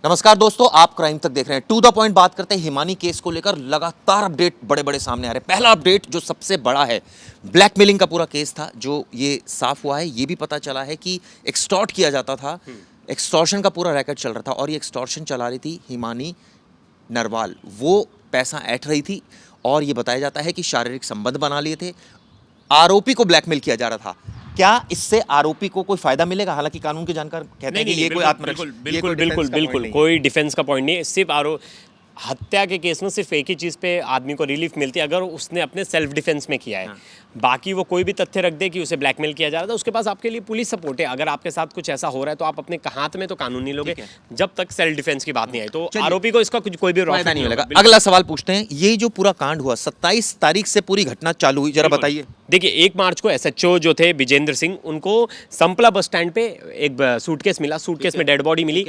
नमस्कार दोस्तों, आप क्राइम तक देख रहे हैं। टू द पॉइंट बात करते हैं हिमानी केस को लेकर। लगातार अपडेट बड़े बड़े सामने आ रहे हैं। पहला अपडेट जो सबसे बड़ा है, ब्लैकमेलिंग का पूरा केस था जो ये साफ हुआ है। ये भी पता चला है कि एक्सटॉर्ट किया जाता था, एक्सटॉर्शन का पूरा रैकेट चल रहा था और ये एक्सटॉर्शन चला रही थी हिमानी नरवाल। वो पैसा ऐंठ रही थी और ये बताया जाता है कि शारीरिक संबंध बना लिए थे। आरोपी को ब्लैकमेल किया जा रहा था। क्या इससे आरोपी को कोई फायदा मिलेगा? हालांकि कानून के जानकार कहते हैं कि ये कोई आत्मरक्षा, ये कोई डिफेंस का पॉइंट नहीं है। कोई डिफेंस का पॉइंट नहीं है। सिर्फ हत्या के केस में सिर्फ एक ही चीज़ पे आदमी को रिलीफ मिलती है, अगर उसने अपने सेल्फ डिफेंस में किया है। हाँ। बाकी वो कोई भी तथ्य रख दे कि उसे ब्लैकमेल किया जा रहा था, उसके पास आपके लिए पुलिस सपोर्ट है। अगर आपके साथ कुछ ऐसा हो रहा है तो आप अपने हाथ में तो कानून नहीं लोगे जब तक सेल्फ डिफेंस की बात नहीं आई। तो आरोपी को इसका कुछ कोई भी फायदा नहीं मिलेगा। अगला सवाल पूछते हैं, ये जो पूरा कांड हुआ 27 तारीख से पूरी घटना चालू हुई, जरा बताइए। देखिए, 1 मार्च को एसएचओ जो थे विजेंद्र सिंह, उनको संपला बस स्टैंड पे एक सूटकेस मिला, सूटकेस में डेड बॉडी मिली।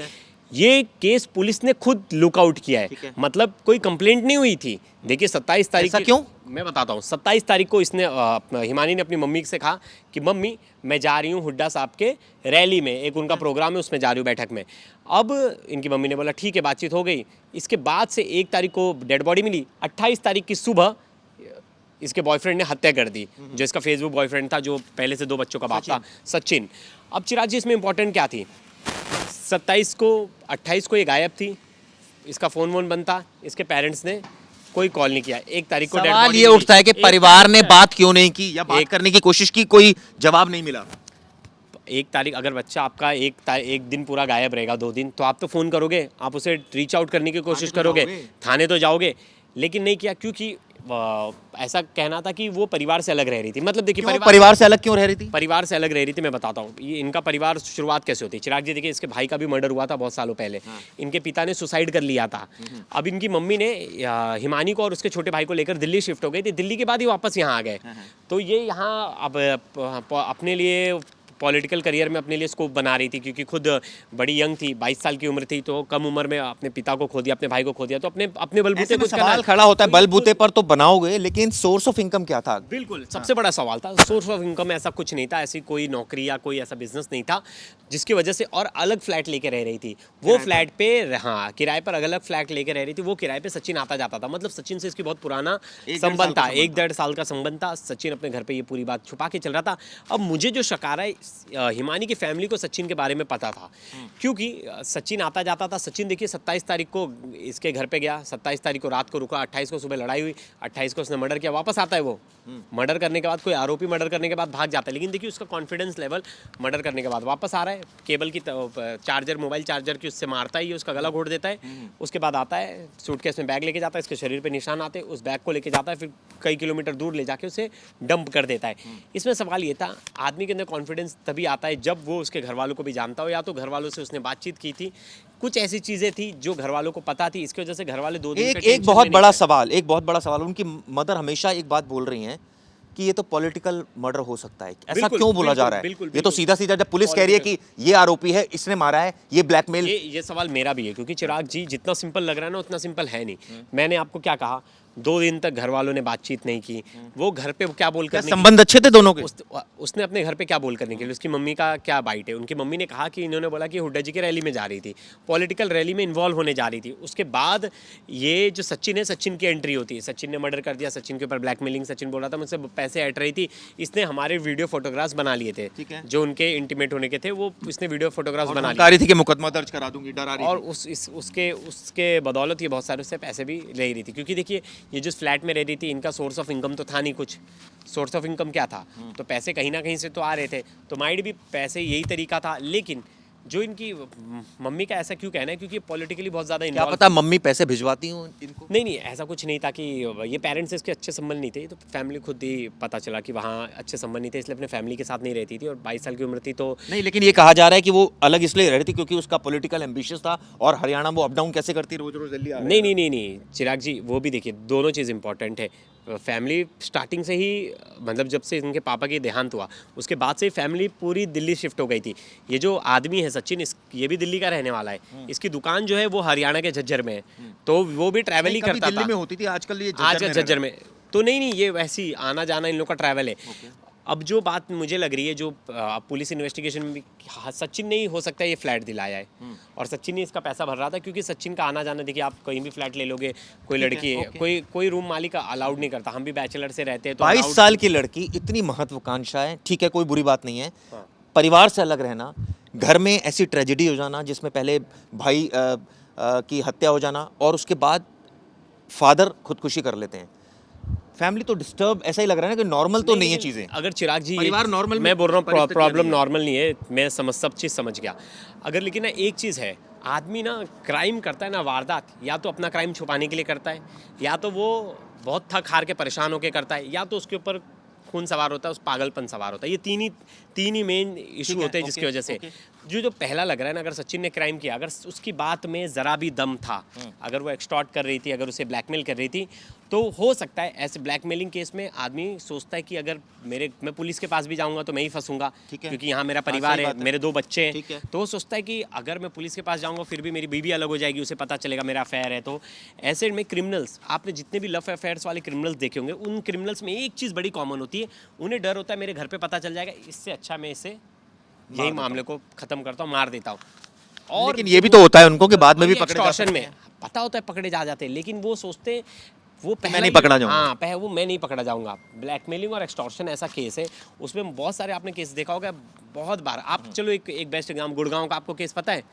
ये केस पुलिस ने खुद लुकआउट किया है, मतलब कोई कंप्लेंट नहीं हुई थी। देखिए 27 तारीख, क्यों मैं बताता हूँ। 27 तारीख को इसने हिमानी ने अपनी मम्मी से कहा कि मम्मी मैं जा रही हूँ हुड्डा साहब के रैली में, एक उनका प्रोग्राम है उसमें जा रही हूँ बैठक में। अब इनकी मम्मी ने बोला ठीक है, बातचीत हो गई। इसके बाद से 1 तारीख को डेड बॉडी मिली। 28 तारीख की सुबह इसके बॉयफ्रेंड ने हत्या कर दी, जो इसका फेसबुक बॉयफ्रेंड था, जो पहले से 2 बच्चों का बाप था, सचिन। अब चिराग जी, इसमें इंपॉर्टेंट क्या थी? 27 को 28 को ये गायब थी, इसका फ़ोन वोन बनता, इसके पेरेंट्स ने कोई कॉल नहीं किया। 1 तारीख को सवाल ये उठता है कि परिवार ने बात क्यों नहीं की या बात करने की कोशिश की, कोई जवाब नहीं मिला। 1 तारीख, अगर बच्चा आपका एक दिन पूरा गायब रहेगा, 2 दिन, तो आप तो फ़ोन करोगे, आप उसे रीच आउट करने की कोशिश करोगे, थाने तो जाओगे, लेकिन नहीं किया क्योंकि ऐसा कहना था कि वो परिवार से अलग रह रही थी। मतलब देखिए, परिवार से अलग क्यों रह रही थी? परिवार से अलग रह रही थी, मैं बताता हूँ। ये इनका परिवार शुरुआत कैसे होती है चिराग जी। देखिए, इसके भाई का भी मर्डर हुआ था बहुत सालों पहले। इनके पिता ने सुसाइड कर लिया था। अब इनकी मम्मी ने हिमानी को और उसके छोटे भाई को लेकर दिल्ली शिफ्ट हो गई थी। दिल्ली के बाद ही वापस यहाँ आ गए। तो ये यहाँ अब अपने लिए पॉलिटिकल करियर में अपने लिए स्कोप बना रही थी, क्योंकि खुद बड़ी यंग थी, 22 साल की उम्र थी। तो कम उम्र में अपने पिता को खो दिया, अपने भाई को खो दिया, तो अपने बलबूते कुछ सवाल खड़ा होता है, बलबूते पर तो बनाओगे, लेकिन सोर्स ऑफ इनकम क्या था? बिल्कुल, सबसे बड़ा सवाल था सोर्स ऑफ इनकम। ऐसा कुछ नहीं था, ऐसी कोई नौकरी या कोई ऐसा बिजनेस नहीं था जिसकी वजह से, और अलग फ्लैट लेके रह रही थी वो फ्लैट पे। हाँ, किराए पर अलग फ्लैट लेके रह रही थी वो। किराए पे सचिन आता जाता था, मतलब सचिन से इसकी बहुत पुराना संबंध था, 1-1.5 साल का संबंध था। सचिन अपने घर पे ये पूरी बात छुपा के चल रहा था। अब मुझे जो शक आ रहा है, हिमानी की फैमिली को सचिन के बारे में पता था, क्योंकि सचिन आता जाता था। सचिन देखिए 27 तारीख को इसके घर पे गया, 27 तारीख को रात को रुका, 28 को सुबह लड़ाई हुई, 28 को उसने मर्डर किया। वापस आता है वो, मर्डर करने के बाद, कोई आरोपी मर्डर करने के बाद भाग जाता है, लेकिन देखिए उसका कॉन्फिडेंस लेवल, मर्डर करने के बाद वापस आ रहा है, केबल की चार्जर, मोबाइल चार्जर की उससे मारता है, उसका गला घोट देता है। उसके बाद आता है, सूटकेस में बैग लेके जाता है, इसके शरीर पे निशान आते हैं, उस बैग को लेके जाता है, फिर कई किलोमीटर दूर ले जाके उसे डंप कर देता है। इसमें सवाल ये था, आदमी के अंदर कॉन्फिडेंस तभी आता है जब वो उसके घर वालों को भी जानता हो, या तो घर वालों से उसने बातचीत की थी, कुछ ऐसी चीजें थी जो घर वालों को पता थी। इसकी वजह से घर वाले 2 दिन एक बहुत बड़ा सवाल, उनकी मदर हमेशा एक बात बोल रही हैं कि ये तो पॉलिटिकल मर्डर हो सकता है। ऐसा क्यों बोला जा रहा है? ये तो सीधा सीधा, जब पुलिस कह रही है कि ये आरोपी है, इसने मारा है, ये ब्लैकमेल। ये सवाल मेरा भी है, क्योंकि चिराग जी, जितना सिंपल लग रहा है ना उतना सिंपल है नहीं। मैंने आपको क्या कहा, 2 दिन तक घर वालों ने बातचीत नहीं की। वो घर पे क्या बोल कर, संबंध अच्छे थे दोनों के? उसने अपने घर पे क्या बोल करने के लिए, उसकी मम्मी का क्या बाइट है? उनकी मम्मी ने कहा कि इन्होंने बोला कि हुड्डा जी की रैली में जा रही थी, पॉलिटिकल रैली में इन्वॉल्व होने जा रही थी। उसके बाद ये जो सचिन है, सचिन की एंट्री होती है। सचिन ने मर्डर कर दिया, सचिन के ऊपर ब्लैकमेलिंग, सचिन बोला था मुझसे पैसे ऐंठ रही थी। इसने हमारे वीडियो फोटोग्राफ्स बना लिए थे, जो उनके इंटीमेट होने के थे, वो इसने वीडियो फोटोग्राफ्स बना लिए थी कि मुकदमा दर्ज करा दूंगी, डरा रही थी। और उसके बदौलत ये बहुत सारे उससे पैसे भी ले रही थी, क्योंकि देखिए ये जो फ्लैट में रह रही थी, इनका सोर्स ऑफ इनकम तो था नहीं कुछ। सोर्स ऑफ इनकम क्या था? तो पैसे कहीं ना कहीं से तो आ रहे थे, तो माइट भी पैसे यही तरीका था। लेकिन जो इनकी मम्मी का ऐसा क्यों कहना है, क्योंकि पॉलिटिकली बहुत ज़्यादा क्या पता मम्मी पैसे भिजवाती हूँ इनको? नहीं, ऐसा कुछ नहीं था कि ये पेरेंट्स से इसके अच्छे संबंध नहीं थे। तो फैमिली खुद ही पता चला कि वहाँ अच्छे संबंध नहीं थे, इसलिए अपने फैमिली के साथ नहीं रहती थी, और 22 साल की उम्र थी। तो नहीं, लेकिन ये कहा जा रहा है कि वो अलग इसलिए रह रही थी क्योंकि उसका पॉलिटिकल एम्बिशियस था, और हरियाणा वो अप डाउन कैसे करती, रोज रोज दिल्ली आ रही है। नहीं चिराग जी, वो भी देखिए, दोनों चीज़ इंपॉर्टेंट है। फैमिली स्टार्टिंग से ही, मतलब जब से इनके पापा की देहांत हुआ उसके बाद से ही फैमिली पूरी दिल्ली शिफ्ट हो गई थी। ये जो आदमी है सचिन, ये भी दिल्ली का रहने वाला है। इसकी दुकान जो है वो हरियाणा के झज्जर में है, तो वो भी ट्रैवल ही करता था। दिल्ली में होती थी, आजकल ये झज्जर में तो नहीं, ये वैसी आना जाना इन लोग का ट्रैवल है। अब जो बात मुझे लग रही है, जो पुलिस इन्वेस्टिगेशन में हाँ, सचिन ने ही हो सकता है ये फ्लैट दिलाया है, और सचिन ही इसका पैसा भर रहा था, क्योंकि सचिन का आना जाना देखिए, आप कहीं भी फ्लैट ले लोगे, कोई लड़की है, कोई रूम मालिक अलाउड नहीं करता, हम भी बैचलर से रहते हैं तो 22 साल की लड़की, इतनी महत्वाकांक्षा है, ठीक है कोई बुरी बात नहीं है, परिवार से अलग रहना, घर में ऐसी ट्रेजेडी हो जाना जिसमें पहले भाई की हत्या हो जाना और उसके बाद फादर खुदकुशी कर लेते हैं, फैमिली तो डिस्टर्ब, ऐसा ही लग रहा है ना कि नॉर्मल तो नहीं है चीज़ें। अगर चिराग जी परिवार नॉर्मल, मैं बोल रहा हूँ प्रॉब्लम नॉर्मल नहीं है, मैं सब चीज़ समझ गया। अगर लेकिन ना एक चीज़ है, आदमी ना क्राइम करता है ना वारदात, या तो अपना क्राइम छुपाने के लिए करता है, या तो वो बहुत थक हार के परेशान होकर करता है, या तो उसके ऊपर खून सवार होता है, उस पागलपन सवार होता है। ये तीन ही मेन इशू होते हैं जिसकी वजह से जो पहला लग रहा है ना, अगर सचिन ने क्राइम किया, अगर उसकी बात में ज़रा भी दम था, अगर वो एक्सटॉर्ट कर रही थी, अगर उसे ब्लैकमेल कर रही थी, तो हो सकता है ऐसे ब्लैकमेलिंग केस में आदमी सोचता है कि अगर मैं पुलिस के पास भी जाऊंगा तो मैं ही फंसूंगा, क्योंकि यहाँ मेरा परिवार है, मेरे 2 बच्चे हैं, तो वो सोचता है कि अगर मैं पुलिस के पास जाऊंगा फिर भी मेरी बीवी अलग हो जाएगी, उसे पता चलेगा मेरा अफेयर है। तो ऐसे में क्रिमिनल्स, आपने जितने भी लव अफेयर्स वाले क्रिमिनल्स देखे होंगे, उन क्रिमिनल्स में एक चीज़ बड़ी कॉमन होती है, उन्हें डर होता है मेरे घर पर पता चल जाएगा, इससे अच्छा मैं इसे यही मामले को ख़त्म करता हूँ, मार देता हूँ। और लेकिन ये भी तो होता है उनको कि बाद में भी पकड़े जा सकते हैं। में पता होता है पकड़े जा जाते हैं, लेकिन वो सोचते हैं वो मैं नहीं पकड़ा जाऊंगा। हाँ, वो मैं नहीं पकड़ा जाऊंगा। ब्लैकमेलिंग और एक्सटॉर्शन ऐसा केस है, उसमें बहुत सारे आपने केस देखा होगा बहुत बार। आप चलो एक बेस्ट एग्जाम, गुड़गांव का आपको केस पता है?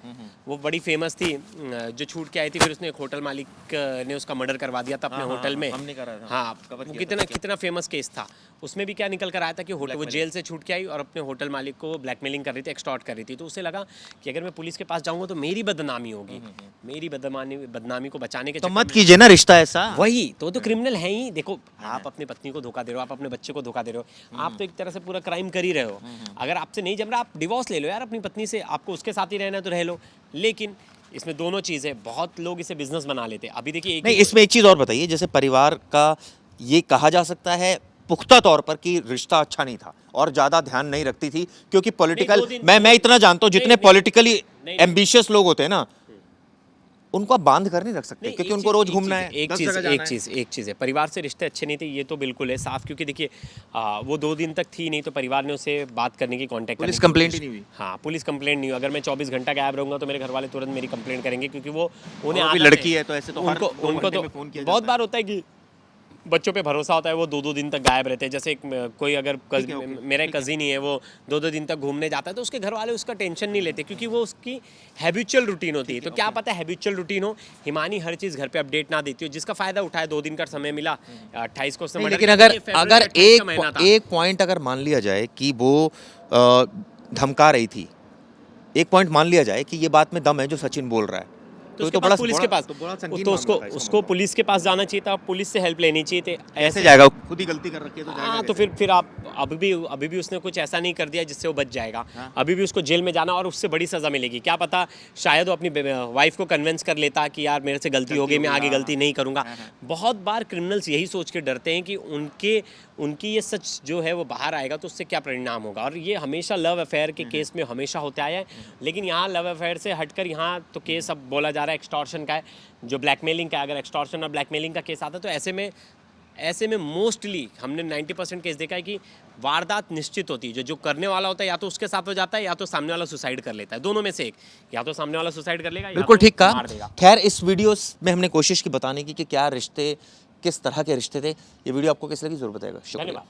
वो बड़ी फेमस थी, जो छूट के आई थी, फिर उसने एक होटल मालिक ने उसका मर्डर करवा दिया था अपने होटल में। हमने करा था। हाँ, वो कितना फेमस केस था। उसमें भी क्या निकल कर आया था कि वो जेल से छूट के आई और अपने होटल मालिक को ब्लैकमेलिंग कर रही थी, एक्सटॉर्ट कर रही थी। तो उसे लगा कि अगर मैं पुलिस के पास जाऊंगा तो मेरी बदनामी होगी, मेरी बदनामी को बचाने के तो मत कीजिए ना रिश्ता ऐसा। वही तो क्रिमिनल है ही। देखो, आप अपनी पत्नी को धोखा दे रहे हो, आप अपने बच्चे को धोखा दे रहे हो, आप तो एक तरह से पूरा क्राइम कर ही रहे हो। अगर आपसे नहीं जम रहा, आप डिवोर्स ले लो यार अपनी पत्नी से, आपको उसके साथ ही रहना है तो रह लो। लेकिन इसमें दोनों चीज़ें, बहुत लोग इसे बिजनेस बना लेते हैं। अभी देखिए नहीं, इसमें एक चीज़ और बताइए, जैसे परिवार का ये कहा जा सकता है पुख्ता तौर पर कि रिश्ता अच्छा नहीं था और ज़्यादा ध्यान नहीं रखती थी, क्योंकि पॉलिटिकल, मैं इतना जानता हूँ जितने पॉलिटिकली एम्बिशियस लोग होते हैं ना, उनको आप बांध कर नहीं रख सकते, क्योंकि उनको रोज घूमना है। एक चीज़ है, परिवार से रिश्ते अच्छे नहीं थे, ये तो बिल्कुल है साफ। क्योंकि देखिए वो 2 दिन तक थी नहीं, तो परिवार ने उसे बात करने की, कांटेक्ट, पुलिस कंप्लेंट ही नहीं हुई। हाँ, पुलिस कंप्लेंट नहीं हुई। अगर मैं 24 घंटा गायब रहूंगा तो मेरे घर वाले तुरंत मेरी कंप्लेंट करेंगे, क्योंकि वो उन्हें लड़की है तो ऐसे तो उनको तो बहुत बार होता है कि बच्चों पे भरोसा होता है, वो 2-2 दिन तक गायब रहते हैं। जैसे कोई अगर मेरा एक कज़िन ही है, वो 2-2 दिन तक घूमने जाता है, तो उसके घर वाले उसका टेंशन नहीं लेते, क्योंकि वो उसकी हैबिचुअल रूटीन होती है। तो क्या पता है हैबिचुअल रूटीन हो, हिमानी हर चीज़ घर पे अपडेट ना देती हो, जिसका फ़ायदा उठाए। 2 दिन का समय मिला, 28 को उसने, लेकिन अगर एक पॉइंट अगर मान लिया जाए कि वो धमका रही थी, एक पॉइंट मान लिया जाए कि ये बात में दम है जो सचिन बोल रहा है, तो बड़ा पुलिस के पास, तो उसको पुलिस के पास जाना चाहिए था, पुलिस से हेल्प लेनी चाहिए थी। ऐसे जाएगा, खुद ही गलती कर रखी है तो जाएगा। हाँ, तो फिर आप अभी भी उसने कुछ ऐसा नहीं कर दिया जिससे वो बच जाएगा। अभी भी उसको जेल में जाना और उससे बड़ी सज़ा मिलेगी। क्या पता शायद वो अपनी वाइफ को कन्विंस कर लेता कि यार मेरे से गलती हो गई, मैं आगे गलती नहीं करूँगा। बहुत बार क्रिमिनल्स यही सोच के डरते हैं कि उनकी ये सच जो है वो बाहर आएगा तो उससे क्या परिणाम होगा। और ये हमेशा लव अफेयर के केस में हमेशा होता आया है। लेकिन यहाँ लव अफेयर से हटकर यहाँ तो केस अब बोला जा रहा है एक्सटॉर्शन का है, जो ब्लैकमेलिंग का है। अगर एक्सटॉर्शन और ब्लैकमेलिंग का केस आता है तो ऐसे में मोस्टली हमने 90% केस देखा है कि वारदात निश्चित होती है। जो करने वाला होता है या तो उसके साथ हो जाता है, या तो सामने वाला सुसाइड कर लेता है। दोनों में से एक, या तो सामने वाला सुसाइड कर लेगा, बिल्कुल ठीक कहा। मार देगा। खैर, इस वीडियो में हमने कोशिश की बताने की कि क्या रिश्ते, किस तरह के रिश्ते थे। ये वीडियो आपको कैसे लगी जरूर बताइएगा। शुक्रिया।